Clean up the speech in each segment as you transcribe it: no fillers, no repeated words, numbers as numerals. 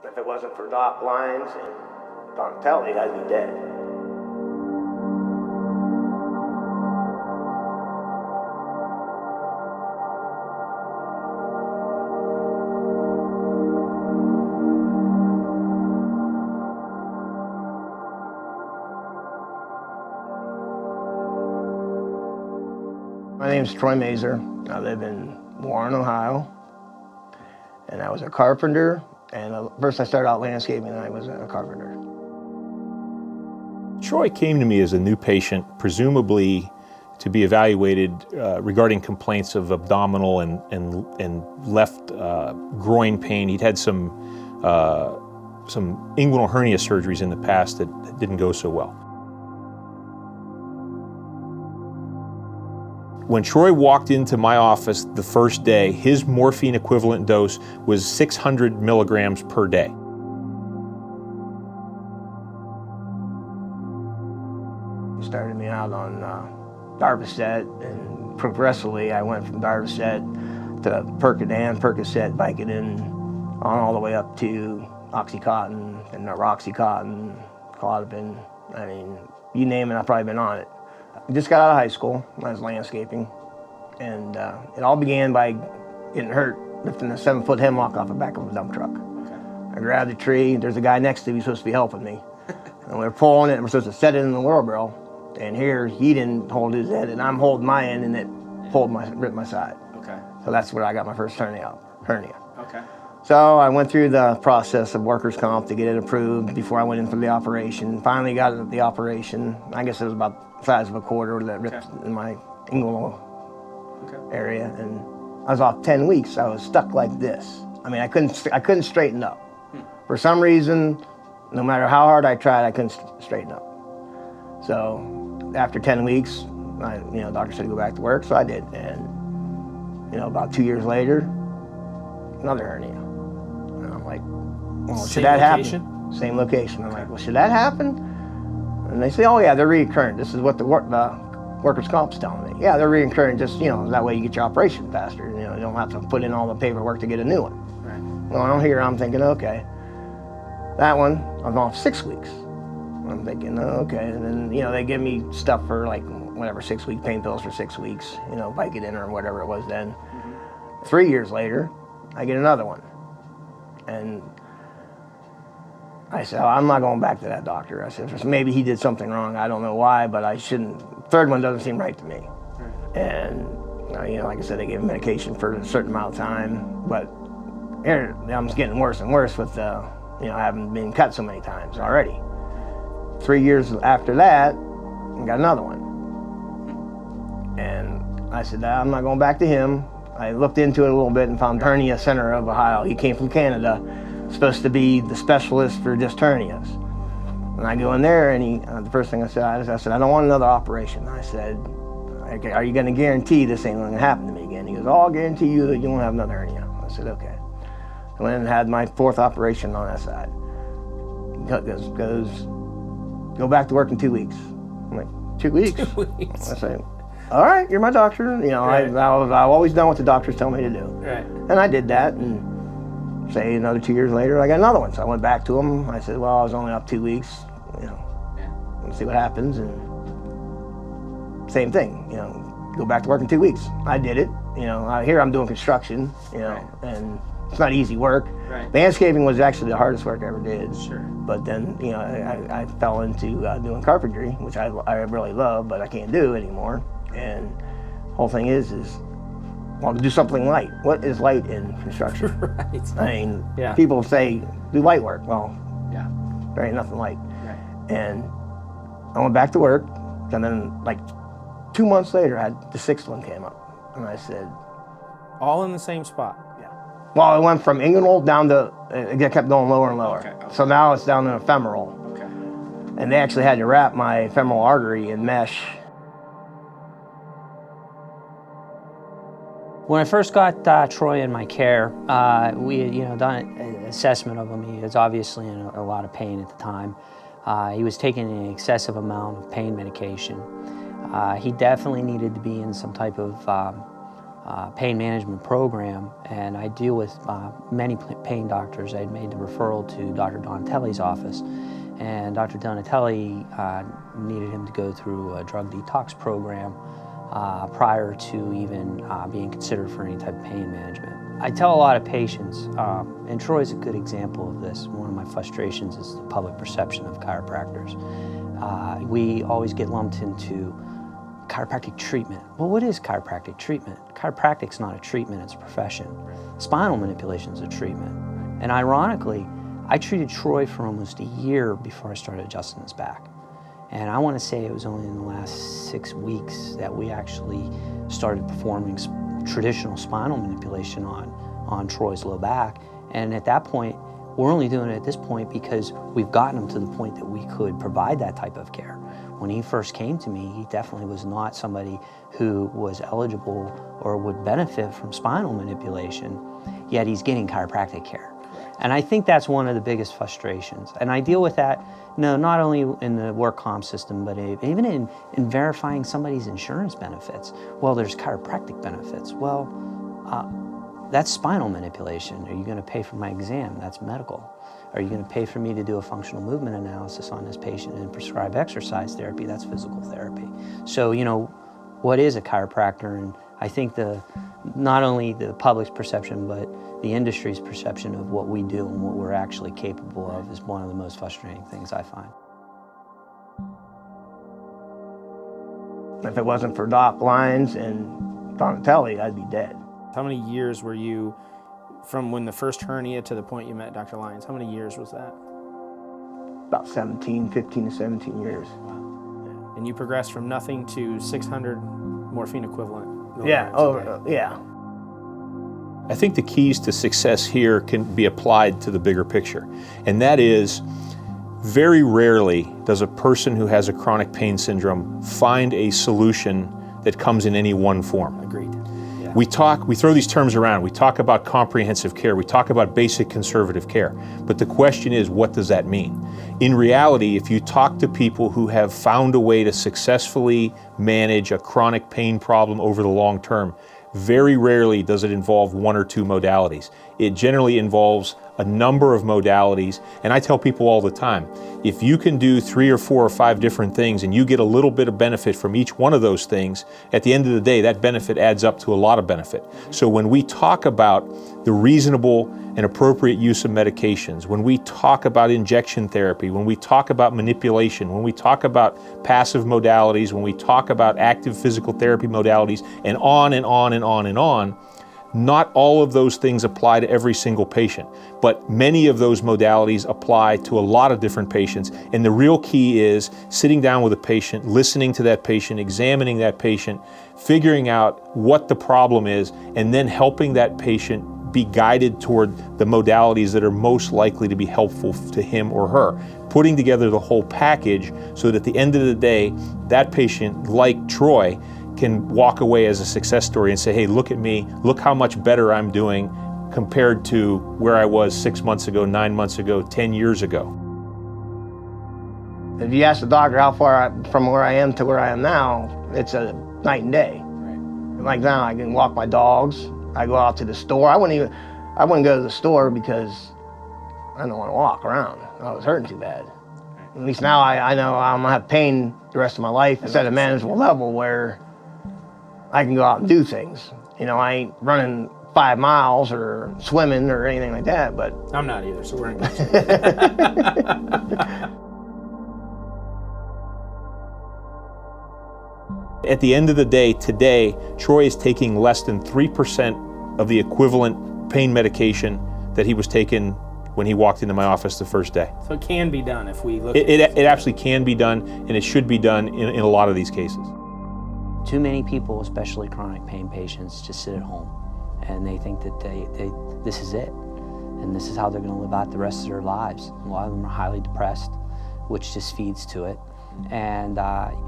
If it wasn't for doc lines and Donatelli, I'd be dead. My name's Troy Mazer. I live in Warren, Ohio, and I was a carpenter. And first I started out landscaping, and I was a carpenter. Troy came to me as a new patient, presumably to be evaluated regarding complaints of abdominal and left groin pain. He'd had some inguinal hernia surgeries in the past that didn't go so well. When Troy walked into my office the first day, his morphine equivalent dose was 600 milligrams per day. He started me out on Darvocet, and progressively I went from Darvocet to Percocet, Vicodin, on all the way up to Oxycontin and Roxycontin, Clozapine. I mean, you name it, I've probably been on it. I just got out of high school. I was landscaping, and it all began by getting hurt lifting a 7-foot hemlock off the back of a dump truck. Okay. I grabbed a tree. There's a guy next to me who's supposed to be helping me, and we were pulling it, and we're supposed to set it in the wheelbarrow. And here he didn't hold his end, and I'm holding my end, and it ripped my side. Okay. So that's where I got my first hernia. Okay. So I went through the process of workers' comp to get it approved before I went in for the operation. Finally got the operation. I guess it was about the size of a quarter that ripped in my inguinal area, and I was off 10 weeks. I was stuck like this. I mean, I couldn't straighten up. For some reason, no matter how hard I tried, I couldn't straighten up. So after 10 weeks, doctor said to go back to work, so I did. And about 2 years later, another hernia. And I'm like, well, should that happen? Same location. I'm like, well, should that happen? And they say, oh yeah, they're recurrent. This is what the workers' comp's telling me. Yeah, they're recurrent, just, that way you get your operation faster. You don't have to put in all the paperwork to get a new one. Right. Well, I'm here, I'm thinking, okay. That one, I'm off 6 weeks. I'm thinking, okay. And then, they give me stuff for 6-week pain pills for 6 weeks, Vicodin or whatever it was then. Mm-hmm. 3 years later, I get another one. And I said, I'm not going back to that doctor. I said, maybe he did something wrong. I don't know why, but I shouldn't. Third one doesn't seem right to me. Right. And, like I said, they gave me medication for a certain amount of time. But here, I'm just getting worse and worse with, having been cut so many times already. 3 years after that, I got another one. And I said, I'm not going back to him. I looked into it a little bit and found Hernia Center of Ohio. He came from Canada, supposed to be the specialist for just hernias. And I go in there, and the first thing I said, I don't want another operation. I said, are you going to guarantee this ain't going to happen to me again? He goes, oh, I'll guarantee you that you won't have another hernia. I said, okay. I went and had my 4th operation on that side. Goes, go back to work in 2 weeks. I'm like, 2 weeks? 2 weeks. I say, all right, you're my doctor. Right. I've always done what the doctors tell me to do. Right. And I did that, and say another 2 years later, I got another one. So I went back to him. I said, well, I was only up 2 weeks, let's see what happens. And same thing, go back to work in 2 weeks. I did it. Here I'm doing construction, right. And it's not easy work. Right. Landscaping was actually the hardest work I ever did. Sure. But then, I fell into doing carpentry, which I really love, but I can't do anymore. And the whole thing is to do something light. What is light in construction? Right. I mean, people say, do light work. Well, there ain't nothing light. Right. And I went back to work, and then 2 months later, the 6th one came up. And I said... All in the same spot? Yeah. Well, it went from inguinal down to, it kept going lower and lower. Okay. So now it's down to a femoral. Okay. And they actually had to wrap my femoral artery in mesh. When I first got Troy in my care, we had done an assessment of him. He was obviously in a lot of pain at the time. He was taking an excessive amount of pain medication. He definitely needed to be in some type of pain management program, and I deal with many pain doctors. I'd made the referral to Dr. Donatelli's office, and Dr. Donatelli needed him to go through a drug detox program prior to even being considered for any type of pain management. I tell a lot of patients, and Troy's a good example of this. One of my frustrations is the public perception of chiropractors. We always get lumped into chiropractic treatment. Well, what is chiropractic treatment? Chiropractic's not a treatment, it's a profession. Spinal manipulation is a treatment. And ironically, I treated Troy for almost a year before I started adjusting his back. And I want to say it was only in the last 6 weeks that we actually started performing traditional spinal manipulation on Troy's low back. And at that point, we're only doing it at this point because we've gotten him to the point that we could provide that type of care. When he first came to me, he definitely was not somebody who was eligible or would benefit from spinal manipulation, yet he's getting chiropractic care. And I think that's one of the biggest frustrations. And I deal with that, not only in the work comp system, but even in verifying somebody's insurance benefits. Well, there's chiropractic benefits. Well, that's spinal manipulation. Are you going to pay for my exam? That's medical. Are you going to pay for me to do a functional movement analysis on this patient and prescribe exercise therapy? That's physical therapy. So, what is a chiropractor? And I think not only the public's perception, but the industry's perception of what we do and what we're actually capable of is one of the most frustrating things I find. If it wasn't for Doc Lyons and Donatelli, I'd be dead. How many years were you, from when the first hernia to the point you met Dr. Lyons, how many years was that? About 15 to 17 years. Wow. And you progressed from nothing to 600 morphine equivalent. Yeah, yeah. I think the keys to success here can be applied to the bigger picture, and that is very rarely does a person who has a chronic pain syndrome find a solution that comes in any one form. Agreed. Yeah. We throw these terms around. We talk about comprehensive care. We talk about basic conservative care. But the question is, what does that mean? In reality, if you talk to people who have found a way to successfully manage a chronic pain problem over the long term, very rarely does it involve one or two modalities. It generally involves a number of modalities, and I tell people all the time, if you can do 3 or 4 or 5 different things and you get a little bit of benefit from each one of those things, at the end of the day, that benefit adds up to a lot of benefit. So when we talk about the reasonable and appropriate use of medications, when we talk about injection therapy, when we talk about manipulation, when we talk about passive modalities, when we talk about active physical therapy modalities, and on and on and on and on, not all of those things apply to every single patient, but many of those modalities apply to a lot of different patients. And the real key is sitting down with a patient, listening to that patient, examining that patient, figuring out what the problem is, and then helping that patient be guided toward the modalities that are most likely to be helpful to him or her. Putting together the whole package so that at the end of the day, that patient, like Troy, can walk away as a success story and say, hey, look at me, look how much better I'm doing compared to where I was 6 months ago, 9 months ago, 10 years ago. If you ask the doctor how far from where I am to where I am now, it's a night and day. Right. Like now, I can walk my dogs. I go out to the store. I wouldn't go to the store because I don't want to walk around. I was hurting too bad. At least now I know I'm gonna have pain the rest of my life. It's at a manageable level where I can go out and do things. I ain't running 5 miles or swimming or anything like that, but I'm not either, so we're in good shape. At the end of the day, today, Troy is taking less than 3% of the equivalent pain medication that he was taking when he walked into my office the first day. So it can be done if we look It absolutely can be done, and it should be done in a lot of these cases. Too many people, especially chronic pain patients, just sit at home and they think that this is it and this is how they're going to live out the rest of their lives. A lot of them are highly depressed, which just feeds to it. And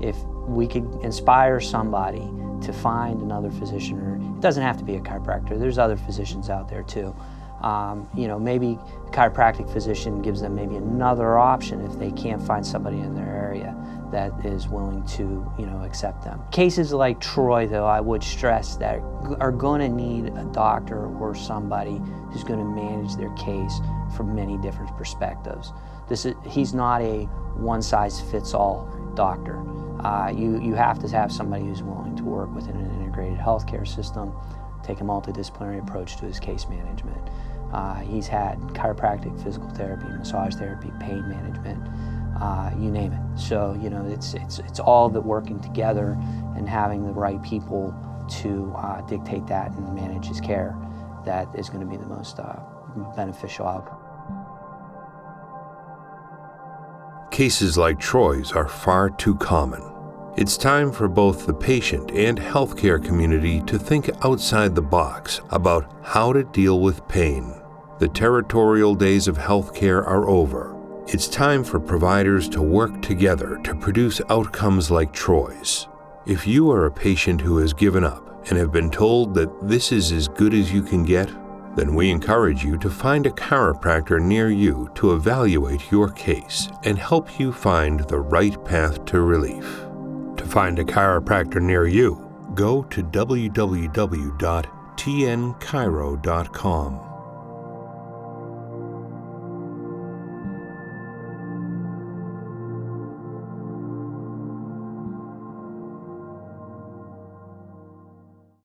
if we could inspire somebody to find another physician, or it doesn't have to be a chiropractor, there's other physicians out there too, Maybe a chiropractic physician gives them maybe another option if they can't find somebody in their area that is willing to, accept them. Cases like Troy, though, I would stress that are going to need a doctor or somebody who's going to manage their case from many different perspectives. He's not a one-size-fits-all doctor. You have to have somebody who's willing to work within an integrated healthcare system, take a multidisciplinary approach to his case management. He's had chiropractic, physical therapy, massage therapy, pain management, you name it. So, it's all of it working together and having the right people to dictate that and manage his care that is going to be the most beneficial outcome. Cases like Troy's are far too common. It's time for both the patient and healthcare community to think outside the box about how to deal with pain. The territorial days of healthcare are over. It's time for providers to work together to produce outcomes like Troy's. If you are a patient who has given up and have been told that this is as good as you can get, then we encourage you to find a chiropractor near you to evaluate your case and help you find the right path to relief. To find a chiropractor near you, go to www.tnchiro.com.